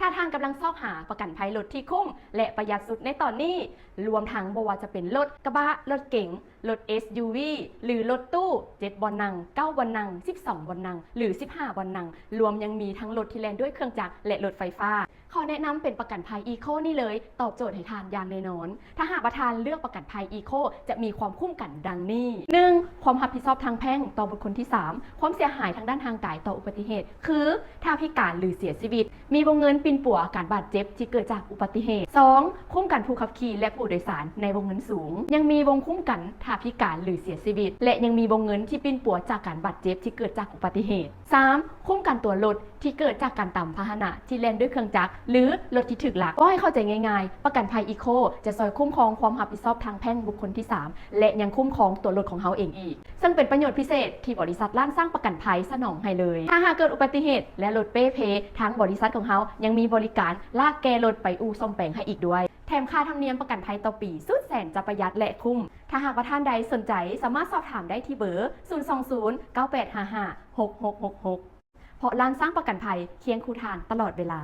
าท่านกำลังซอกหาประกันภัยรถที่คุ้มและประหยัดสุดในตอนนี้รวมทั้งบ่ว่าจะเป็นรถกระบะรถเก๋งรถ SUV หรือรถตู้7 เบาะนั่ง9 เบาะนั่ง12 เบาะนั่งหรือ15 เบาะนั่งรวมยังมีทั้งรถที่แล่นด้วยเครื่องจักรและรถไฟฟ้าขอแนะนำเป็นประกันภัยอีโคนี่เลยตอบโจทย์ให้ทานอย่างแน่นอนถ้าหากประธานเลือกประกันภัยอีโคจะมีความคุ้มกันดังนี้ 1. ความรับผิดชอบทางแพ่งต่อบุคคลที่ 3. ความเสียหายทางด้านทางกายต่ออุบัติเหตุคือถ้าพิการหรือเสียชีวิตมีวงเงินปินปัวอาการบาดเจ็บที่เกิดจากอุบัติเหตุ 2. คุ้มกันผู้ขับขี่และผู้โดยสารในวงเงินสูงยังมีวงคุ้มกันถ้าพิการหรือเสียชีวิตและยังมีวงเงินที่ปินปัวจากการบาดเจ็บที่เกิดจากอุบัติเหตุ 3. คุ้มกันตัวรถที่เกิดจากการต่ำพาหนะที่แล่นด้วยเครื่องจักรหรือรถที่ถึกหลักก็ให้เข้าใจง่ายๆประกันภัยอีโคจะซอยคุ้มครองความรับผิดชอบทางแพ่งบุคคลที่ 3และยังคุ้มครองตัวรถของเขาเองอีกซึ่งเป็นประโยชน์พิเศษที่บริษัทล้านสร้างประกันภัยสนองให้เลยถ้าหากเกิดอุบัติเหตุและรถเป้เพทางบริษัทของเขายังมีบริการลากแกรถไปอู่ซ่อมแปลงให้อีกด้วยแถมค่าธรรมเนียมประกันภัยต่อปีสุดแสนจะประหยัดและคุ้มถ้าหากว่าท่านใดสนใจสามารถสอบถามได้ที่เบอร์ 020 9855 6666 เพราะร้านสร้างประกันภัยเคียงคู่ทางตลอดเวลา